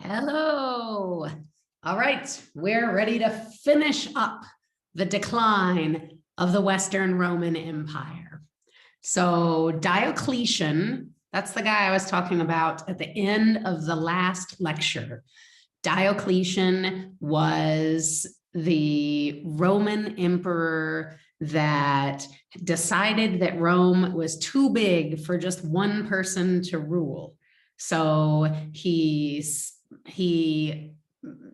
Hello. All right, we're ready to finish up the decline of the Western Roman Empire. So Diocletian, that's the guy I was talking about at the end of the last lecture. Diocletian was the Roman emperor that decided that Rome was too big for just one person to rule. So he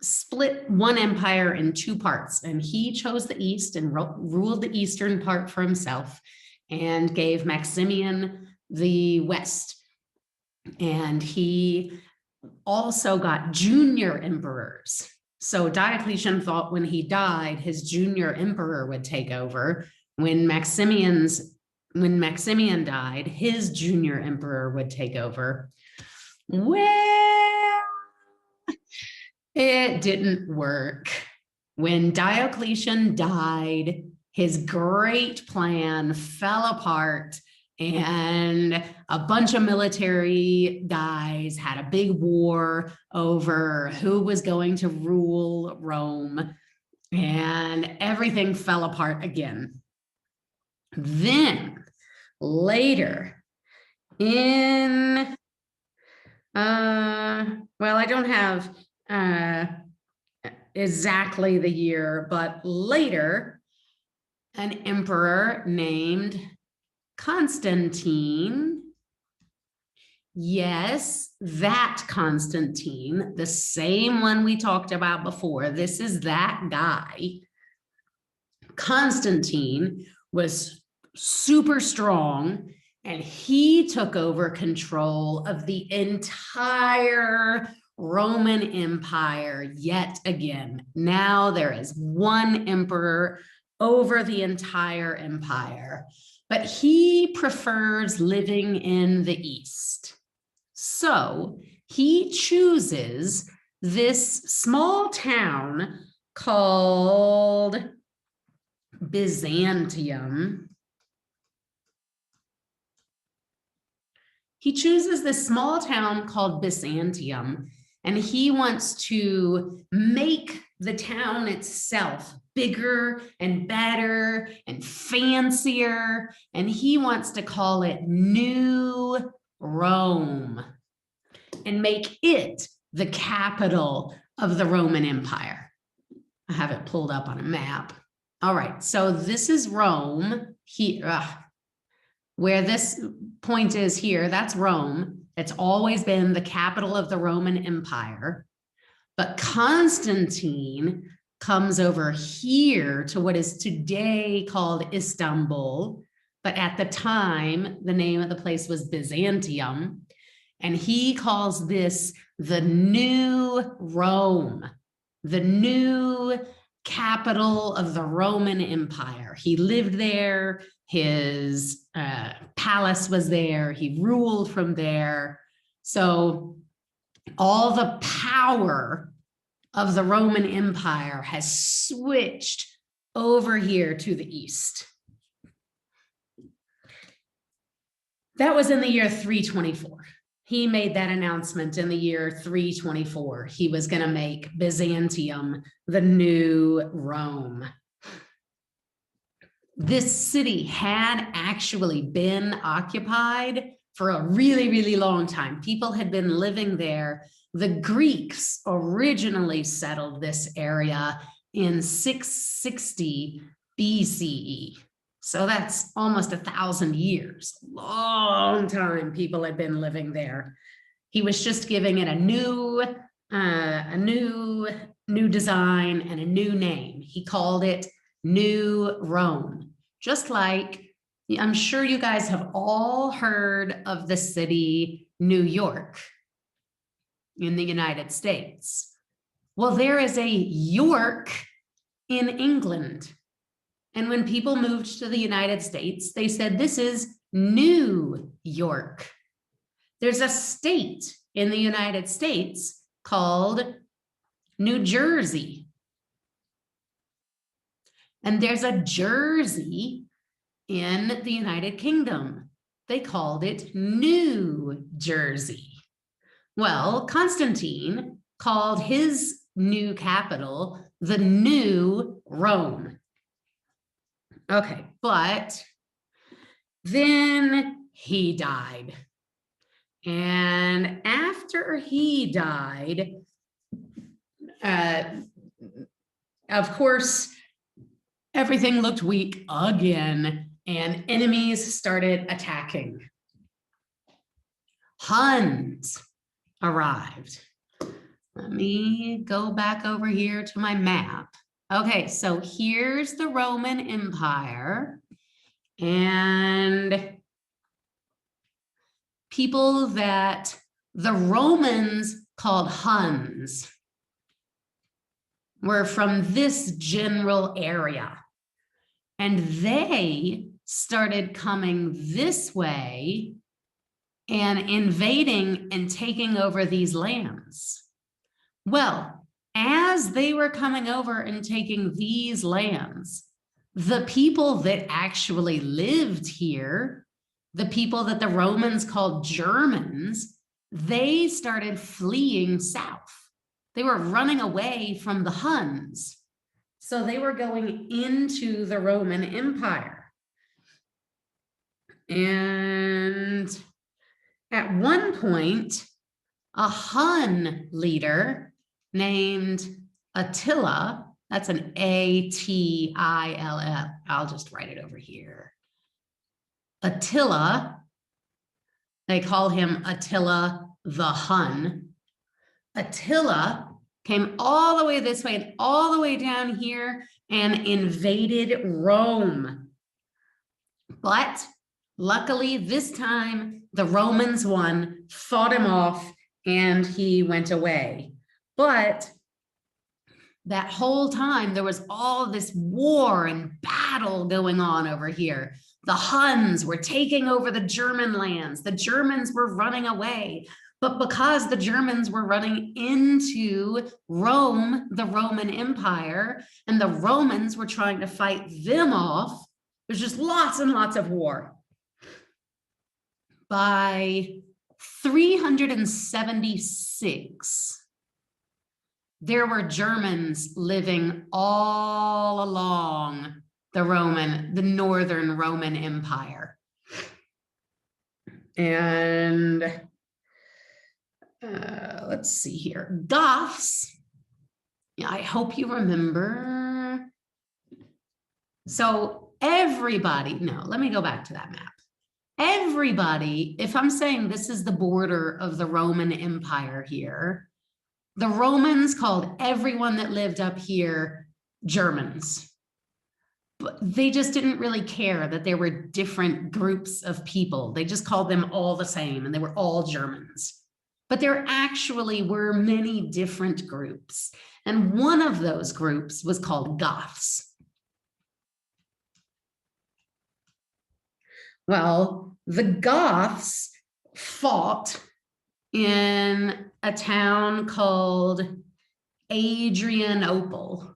split one empire in two parts, and he chose the east and ruled the eastern part for himself and gave Maximian the west. And he also got junior emperors. So Diocletian thought when he died, his junior emperor would take over. When Maximian died, his junior emperor would take over. Well, it didn't work. When Diocletian died, his great plan fell apart, and a bunch of military guys had a big war over who was going to rule Rome, and everything fell apart again. Then later in, well, I don't have exactly the year, but later, an emperor named Constantine. Yes, that Constantine, the same one we talked about before. This is that guy. Constantine was super strong, and he took over control of the entire Roman Empire yet again. Now there is one emperor over the entire empire, but he prefers living in the East. So he chooses this small town called Byzantium. He chooses this small town called Byzantium, and he wants to make the town itself bigger and better and fancier, and he wants to call it New Rome and make it the capital of the Roman Empire. I have it pulled up on a map. All right, so this is Rome here, where this point is here, that's Rome. It's always been the capital of the Roman Empire. But Constantine comes over here to what is today called Istanbul, but at the time, the name of the place was Byzantium, and he calls this the New Rome, the new capital of the Roman Empire. He lived there, his palace was there, he ruled from there. So all the power of the Roman Empire has switched over here to the east. That was in the year 324. He made that announcement in the year 324. He was going to make Byzantium the new Rome. This city had actually been occupied for a really, really long time. People had been living there. The Greeks originally settled this area in 660 BCE. So that's almost 1,000 years, long time people had been living there. He was just giving it a new design and a new name. He called it New Rome. Just like, I'm sure you guys have all heard of the city New York in the United States. Well, there is a York in England. And when people moved to the United States, they said, this is New York. There's a state in the United States called New Jersey. And there's a Jersey in the United Kingdom. They called it New Jersey. Well, Constantine called his new capital the New Rome. Okay, but then he died. And after he died, of course, everything looked weak again, and enemies started attacking. Huns arrived. Let me go back over here to my map. Okay, so here's the Roman Empire, and people that the Romans called Huns were from this general area. And they started coming this way and invading and taking over these lands. Well, as they were coming over and taking these lands, the people that actually lived here, the people that the Romans called Germans, they started fleeing south. They were running away from the Huns. So they were going into the Roman Empire. And at one point, a Hun leader named Attila, that's an A-T-I-L-L, I'll just write it over here. Attila, they call him Attila the Hun. Attila came all the way this way and all the way down here and invaded Rome. But luckily this time the Romans won, fought him off, and he went away. But that whole time there was all this war and battle going on over here. The Huns were taking over the German lands. The Germans were running away. But because the Germans were running into Rome, the Roman Empire, and the Romans were trying to fight them off, there's just lots and lots of war. By 376, there were Germans living all along the northern Roman Empire. And let's see here. Goths, I hope you remember. So everybody, no, let me go back to that map. Everybody, if I'm saying this is the border of the Roman Empire here, the Romans called everyone that lived up here Germans. But they just didn't really care that there were different groups of people. They just called them all the same, and they were all Germans. But there actually were many different groups. And one of those groups was called Goths. Well, the Goths fought in a town called Adrianople,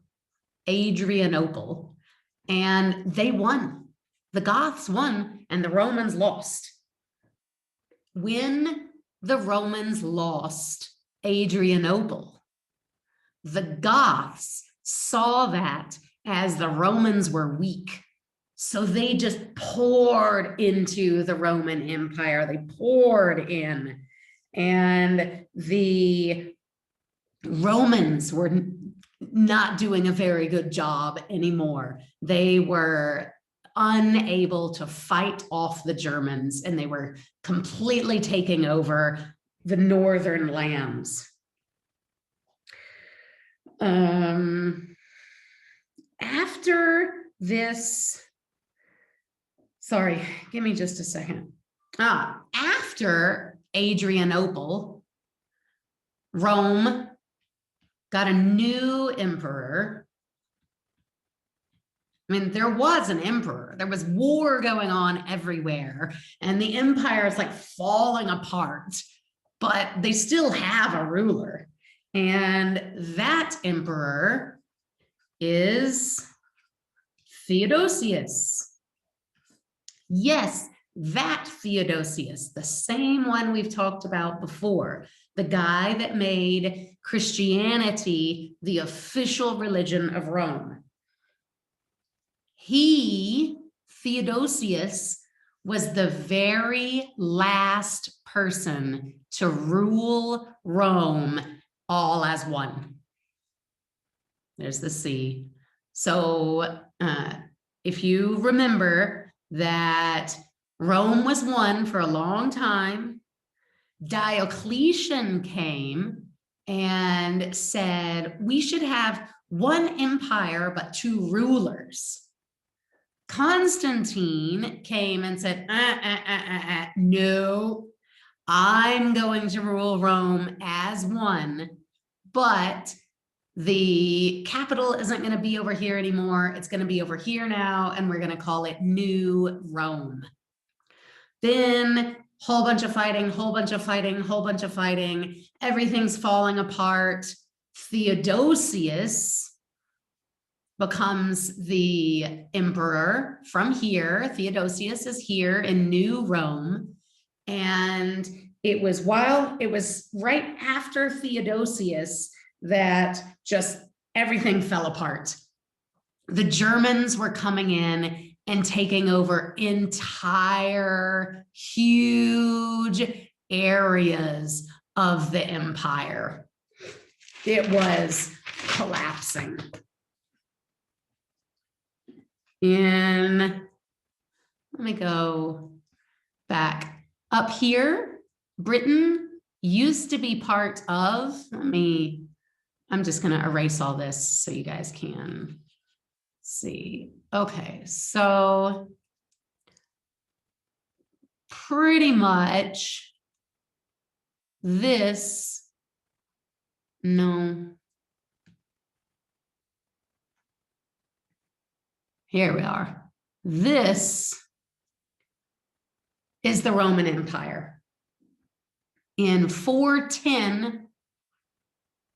and they won. The Goths won and the Romans lost. When the Romans lost Adrianople, the Goths saw that as the Romans were weak. So they just poured into the Roman Empire. They poured in. And the Romans were not doing a very good job anymore. They were unable to fight off the Germans, and they were completely taking over the northern lands. After this, sorry, give me just a second. After Adrianople, Rome got a new emperor. I mean, there was an emperor. There was war going on everywhere, and the empire is like falling apart, but they still have a ruler. And that emperor is Theodosius. Yes, that Theodosius, the same one we've talked about before. the guy that made Christianity the official religion of Rome. He, Theodosius, was the very last person to rule Rome all as one. There's the C. So if you remember that Rome was one for a long time, Diocletian came and said, we should have one empire, but two rulers. Constantine came and said, no, I'm going to rule Rome as one, but the capital isn't going to be over here anymore. It's going to be over here now, and we're going to call it New Rome. Then whole bunch of fighting, whole bunch of fighting, whole bunch of fighting. Everything's falling apart. Theodosius becomes the emperor from here. Theodosius is here in New Rome. And it was right after Theodosius that just everything fell apart. The Germans were coming in and taking over entire huge areas of the empire. It was collapsing. Let me go back. Up here, Britain used to be part of, I'm just going to erase all this so you guys can see. Okay, so pretty much this, no. Here we are. This is the Roman Empire. In 410,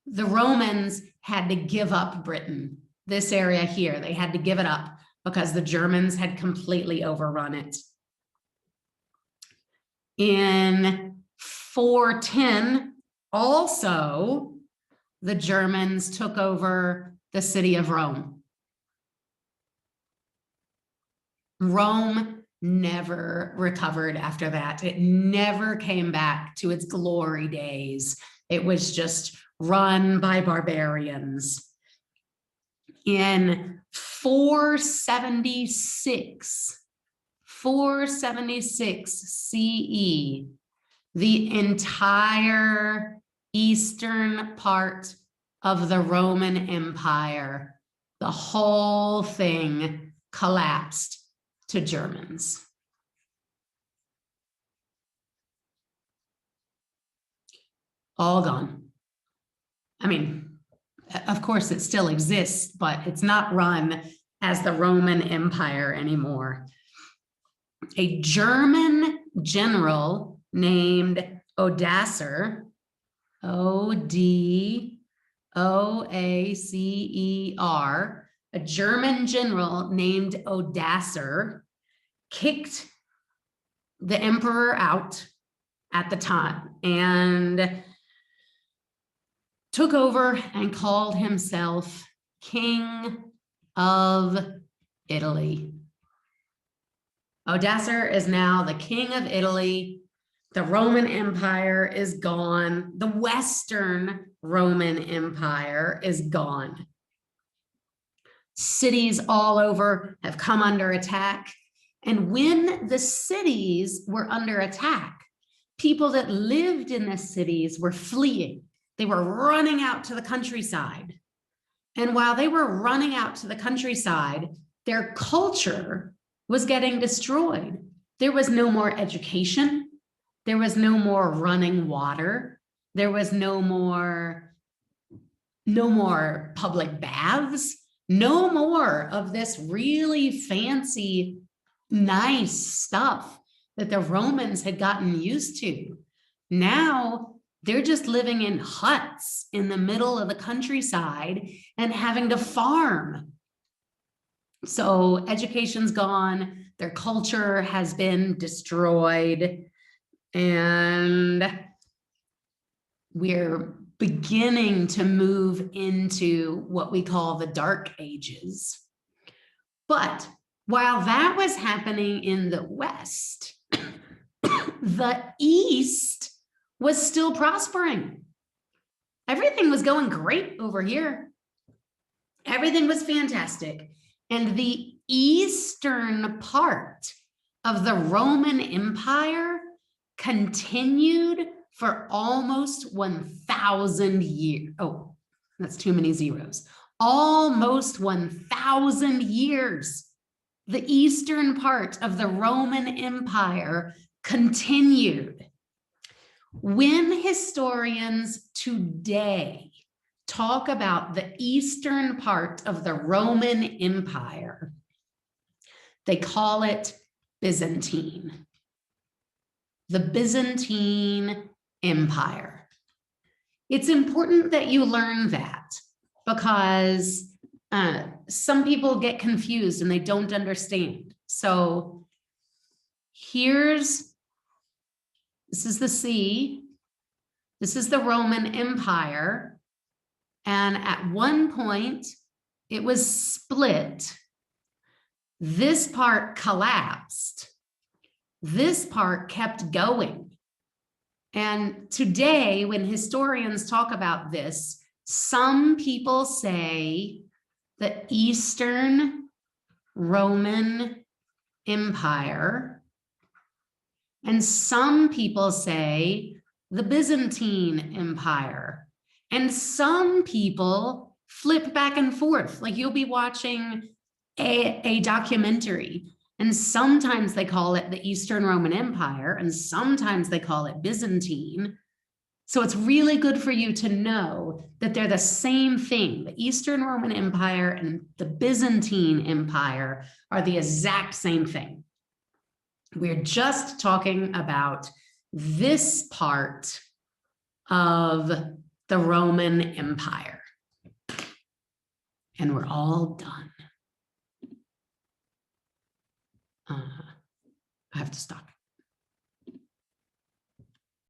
the Romans had to give up Britain. This area here, they had to give it up because the Germans had completely overrun it. In 410, also, the Germans took over the city of Rome. Rome never recovered after that. It never came back to its glory days. It was just run by barbarians. In 476 CE, the entire eastern part of the Roman Empire, the whole thing collapsed to Germans. All gone. I mean, of course it still exists, but it's not run as the Roman Empire anymore. A German general named Odoacer, Odoacer, a German general named Odoacer kicked the emperor out at the time and took over and called himself King of Italy. Odoacer is now the King of Italy. The Roman Empire is gone. The Western Roman Empire is gone. Cities all over have come under attack. And when the cities were under attack, people that lived in the cities were fleeing. They were running out to the countryside. And while they were running out to the countryside, their culture was getting destroyed. There was no more education. There was no more running water. There was no more public baths. No more of this really fancy, nice stuff that the Romans had gotten used to. Now they're just living in huts in the middle of the countryside and having to farm. So education's gone, their culture has been destroyed, and we're beginning to move into what we call the Dark Ages. But while that was happening in the West, the East was still prospering. Everything was going great over here. Everything was fantastic. And the eastern part of the Roman Empire continued for almost 1,000 years. Oh, that's too many zeros. Almost 1,000 years. The eastern part of the Roman Empire continued. When historians today talk about the eastern part of the Roman Empire, they call it Byzantine. The Byzantine Empire. It's important that you learn that because some people get confused and they don't understand. So this is the sea, this is the Roman Empire, and at one point it was split. This part collapsed. This part kept going. And today, when historians talk about this, some people say the Eastern Roman Empire, and some people say the Byzantine Empire, and some people flip back and forth. Like you'll be watching a documentary, and sometimes they call it the Eastern Roman Empire, and sometimes they call it Byzantine. So it's really good for you to know that they're the same thing. The Eastern Roman Empire and the Byzantine Empire are the exact same thing. We're just talking about this part of the Roman Empire. And we're all done. I have to stop.